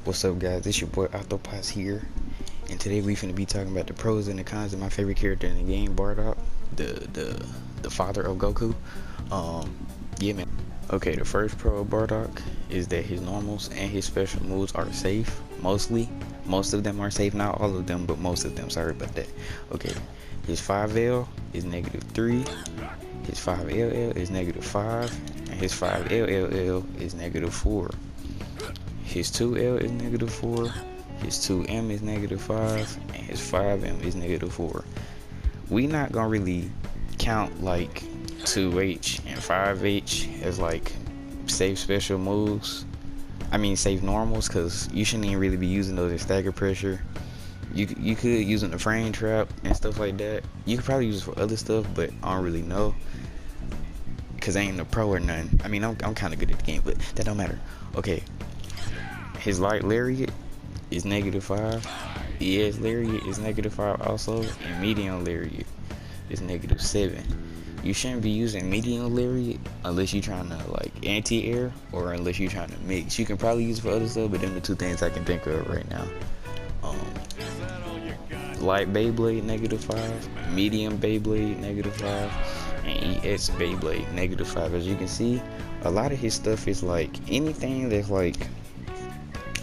What's up, guys? It's your boy Octopus here, and today we finna be talking about the pros and the cons of my favorite character in the game, Bardock, the father of Goku. Yeah, man. Okay, the first pro of Bardock is that his normals and his special moves are safe. Mostly, most of them are safe. Not all of them, but most of them. Sorry about that. Okay, his 5L is -3. His 5LL is -5, and his 5LLL is -4. His 2L is -4, his 2M is -5, and his 5M is -4. We not gonna really count like 2H and 5H as like safe special moves. I mean safe normals, cause you shouldn't even really be using those in stagger pressure. You could use in the frame trap and stuff like that. You could probably use it for other stuff, but I don't really know, cause I ain't a pro or nothing. I mean I'm kind of good at the game, but that don't matter. Okay. His light lariat is -5. ES lariat is -5 also, and medium lariat is -7. You shouldn't be using medium lariat unless you're trying to like anti-air or unless you're trying to mix. You can probably use it for other stuff, but them the two things I can think of right now. Light Beyblade -5, medium Beyblade -5, and ES Beyblade -5. As you can see, a lot of his stuff is like anything that's like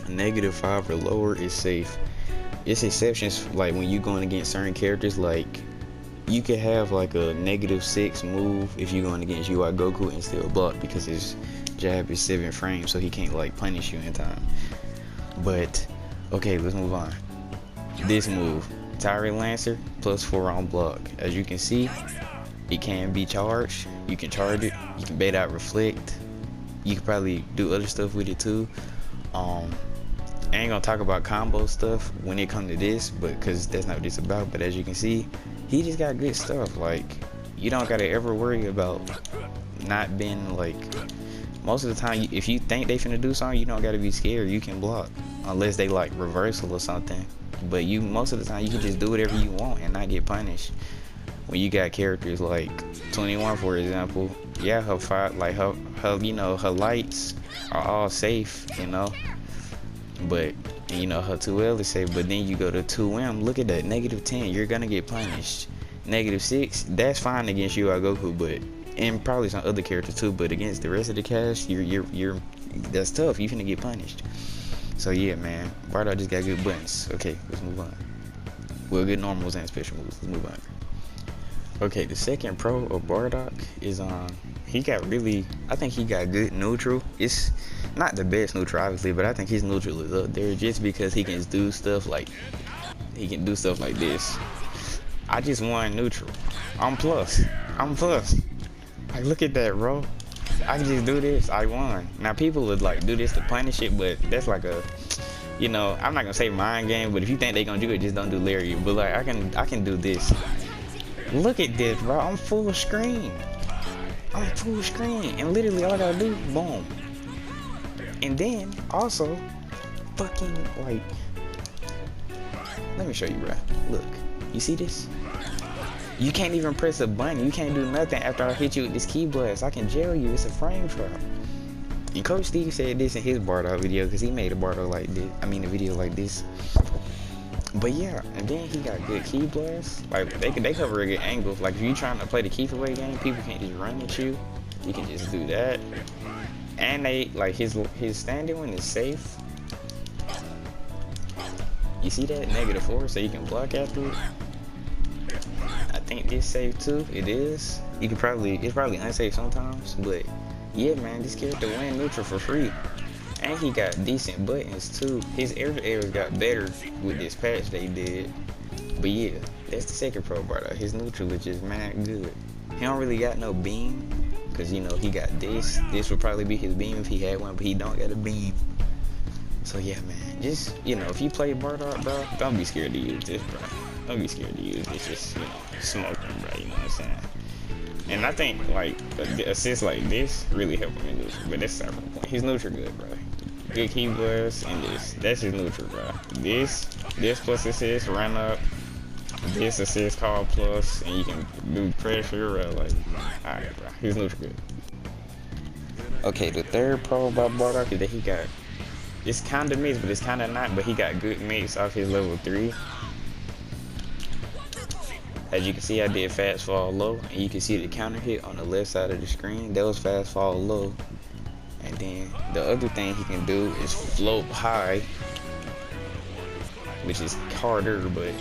-5 or lower is safe. It's exceptions like when you going against certain characters, like you could have like a -6 move if you're going against UI Goku and still block because his jab is 7 frames, so he can't like punish you in time. But okay, let's move on. This move, Tyrant Lancer, +4 on block. As you can see, it can be charged. You can charge it. You can bait out reflect. You can probably do other stuff with it too. I ain't gonna talk about combo stuff when it comes to this, but because that's not what it's about. But as you can see, he just got good stuff. Like, you don't gotta ever worry about not being like, most of the time if you think they finna do something, you don't gotta be scared. You can block unless they like reversal or something, but you most of the time you can just do whatever you want and not get punished. When you got characters like 21, for example, yeah, her you know, her lights are all safe, you know, but you know her 2L is safe. But then you go to 2M, look at that, -10, you're gonna get punished. -6, that's fine against UI Goku, but and probably some other characters too, but against the rest of the cast, you're that's tough. You finna get punished. So yeah, man, Bardock just got good buttons. Okay, let's move on. Well, good normals and special moves. Let's move on. Okay, the second pro of Bardock is I think he got good neutral. It's not the best neutral, obviously, but I think his neutral is up there just because he can do stuff like this. I just won neutral. I'm plus. Like, look at that, bro. I can just do this. I won. Now people would like do this to punish it, but that's like a, you know, I'm not gonna say mind game, but if you think they gonna do it, just don't do lariat. But like I can do this. Look at this, bro. I'm full screen. And literally all I gotta do, boom. And then also, fucking like, let me show you, bro. Look, you see this? You can't even press a button. You can't do nothing after I hit you with this key blast. I can jail you. It's a frame trap. And Coach Steve said this in his Bardock video because he made a Bardock like this. I mean, a video like this. But yeah, and then he got good key blasts. Like they cover a good angle. Like if you trying to play the keep away game, people can't just run at you. You can just do that. And they like his standing one is safe. You see that? -4, so you can block after it. I think this safe too. It is. It's probably unsafe sometimes, but yeah, man, this character win neutral for free. And he got decent buttons too. His air got better with this patch they did. But yeah, that's the second pro Bardock. His neutral is just mad good. He don't really got no beam, cause you know he got this. This would probably be his beam if he had one, but he don't got a beam. So yeah, man, just, you know, if you play Bardock, bro, don't be scared to use this, bro. Don't be scared to use this. Just, you know, smoke him, bro. You know what I'm saying? And I think like assists like this really help him in neutral. But that's several points. He's neutral good, bro. Good key blast and this. That's his neutral, bro. This plus assist, run up. This assist call plus, and you can do pressure, bro. Like, alright, bro. He's neutral good. Okay, the third pro about Bardock is that he got It's kind of mixed, but it's kind of not. But he got good mix off his level 3. As you can see, I did fast fall low, and you can see the counter hit on the left side of the screen. That was fast fall low. And then the other thing he can do is float high, which is harder, but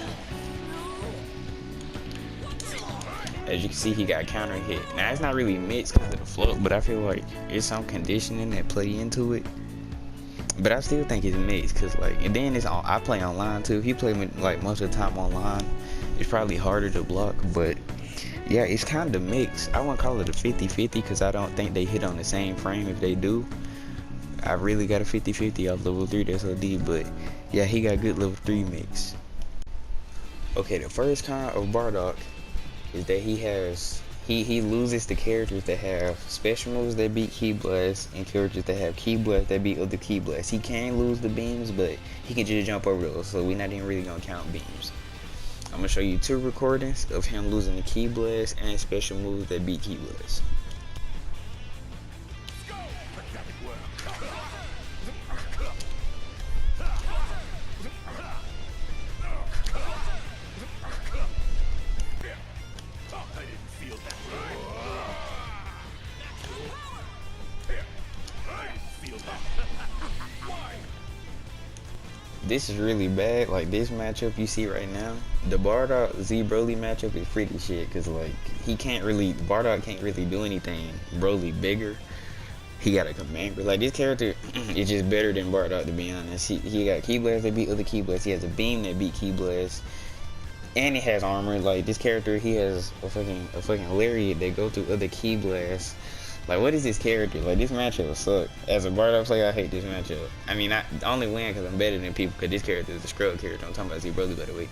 as you can see, he got counter hit. Now it's not really mixed because of the float, but I feel like it's some conditioning that play into it. But I still think it's mixed, cause like, and then it's on. I play online too. If you play like most of the time online, it's probably harder to block. But yeah, it's kind of mixed. I wouldn't call it a 50-50 because I don't think they hit on the same frame. If they do, I really got a 50-50 off level 3. That's OD. But yeah, he got good level 3 mix. Okay, the first con of Bardock is that he loses the characters that have special moves that beat Ki Blasts and characters that have Ki Blasts that beat other Ki Blasts. He can lose the beams, but he can just jump over those, so we're not even really gonna count beams. I'm gonna show you 2 recordings of him losing the Ki Blasts and special moves that beat Ki Blasts. This is really bad. Like, this matchup you see right now, the Bardock Z Broly matchup is pretty shit, cause like Bardock can't really do anything Broly bigger. He got a commander. Like, this character is just better than Bardock, to be honest. He got Ki Blasts that beat other Ki Blasts. He has a beam that beat Ki Blasts, and he has armor. Like, this character, he has a fucking lariat that go through other Ki Blasts. Like, what is this character? Like, this matchup suck. As a Bardock player, I hate this matchup. I mean, I only win because I'm better than people, because this character is a scrub character. I'm talking about Z Broly, by the way.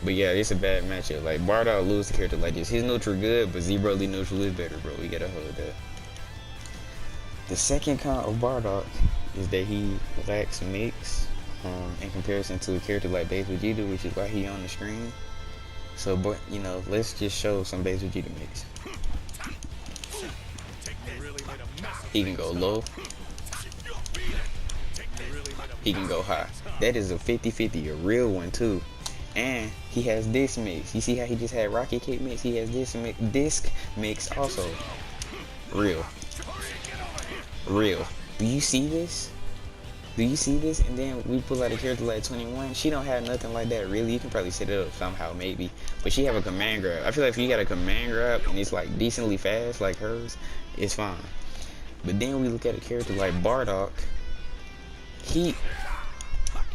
But yeah, it's a bad matchup. Like, Bardock lose a character like this. His neutral good, but Z Broly neutral is better, bro. We gotta hold that. The second con of Bardock is that he lacks mix in comparison to a character like Base Vegeta, which is why he on the screen. So, but you know, let's just show some Base Vegeta mix. He can go low. He can go high. That is a 50-50, a real one too. And he has this mix. You see how he just had rocket kick mix? He has this disc mix also. Real. Do you see this? And then we pull out a character like 21. She don't have nothing like that really. You can probably set it up somehow maybe, but she have a command grab. I feel like if you got a command grab and it's like decently fast like hers, it's fine. But then we look at a character like Bardock. He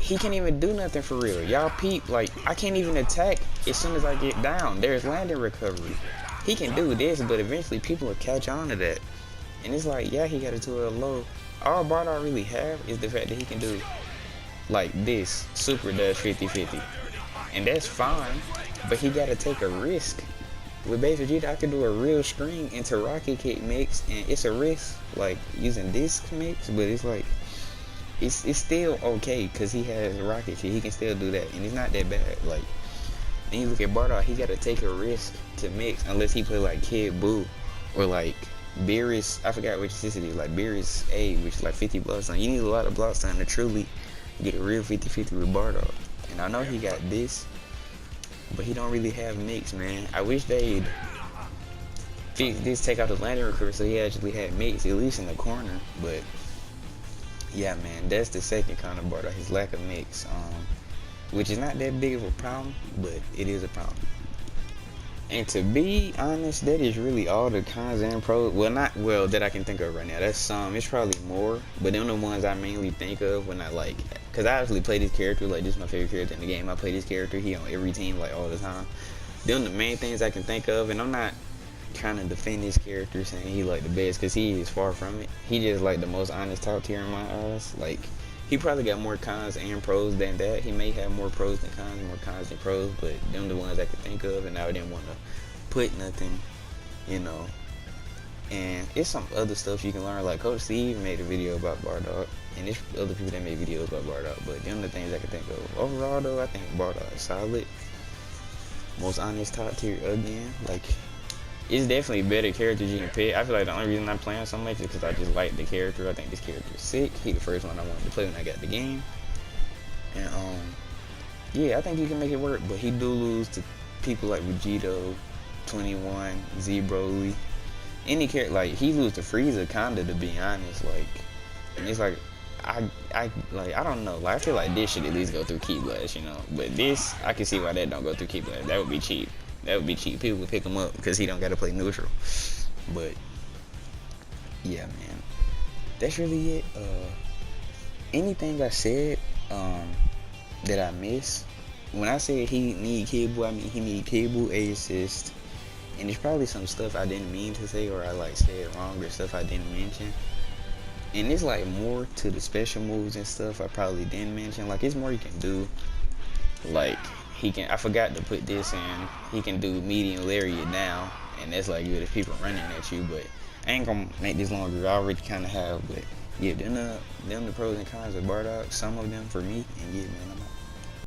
can't even do nothing for real. Y'all peep, like, I can't even attack as soon as I get down. There's landing recovery. He can do this, but eventually people will catch on to that. And it's like, yeah, he got it to a low. All Bardock really have is the fact that he can do like this super dash 50-50. And that's fine, but he gotta take a risk. With Base Vegeta, I can do a real string into rocket kick mix, and it's a risk, like using disc mix, but it's like it's still okay because he has rocket kick. He can still do that, and it's not that bad. Like, then you look at Bardock, he gotta take a risk to mix unless he play like Kid Buu or like Beerus. I forgot which system it is, like Beerus A, which is like 50 blocks on. You need a lot of blocks on to truly get a real 50-50 with Bardock. And I know he got this, but he don't really have mix, man. I wish they'd fix this, take out the landing recovery so he actually had mix, at least in the corner. But yeah, man, that's the second kind of Bardock, his lack of mix, which is not that big of a problem, but it is a problem. And to be honest, that is really all the cons and pros. Well, that I can think of right now. That's some. It's probably more, but them the ones I mainly think of when I like. Cause I actually play this character. Like, this is my favorite character in the game. I play this character. He on every team like all the time. Them the main things I can think of, and I'm not trying to defend this character saying he like the best, cause he is far from it. He just like the most honest top tier in my eyes. Like, he probably got more cons and pros than that. He may have more pros than cons, more cons than pros, but them the ones I could think of, and I didn't want to put nothing, you know. And it's some other stuff you can learn. Like, Coach Steve made a video about Bardock, and there's other people that made videos about Bardock, but them the things I can think of. Overall, though, I think Bardock is solid. Most honest top tier again. Like, it's definitely better characters you can pick. I feel like the only reason I'm playing so much is because I just like the character. I think this character is sick. He the first one I wanted to play when I got the game. And yeah, I think he can make it work, but he do lose to people like Vegito, 21, Z-Broly. Any character, like, he lose to Frieza kinda, to be honest. Like, and it's like, I don't know. Like, I feel like this should at least go through Key Blast, you know. But this, I can see why that don't go through Key Blast. That would be cheap. That would be cheap. People would pick him up because he don't got to play neutral. But yeah, man, that's really it. Anything I said that I missed. When I say he need Kid Buu, I mean he need Kid Buu, A assist, and there's probably some stuff I didn't mean to say, or I like said wrong, or stuff I didn't mention. And it's like more to the special moves and stuff I probably didn't mention. Like, it's more you can do. Like, he can, I forgot to put this in, he can do medium lariat now, and that's like good if people running at you. But I ain't gonna make this longer. I already kind of have. But yeah, them the pros and cons of Bardock. Some of them for me. And yeah, man,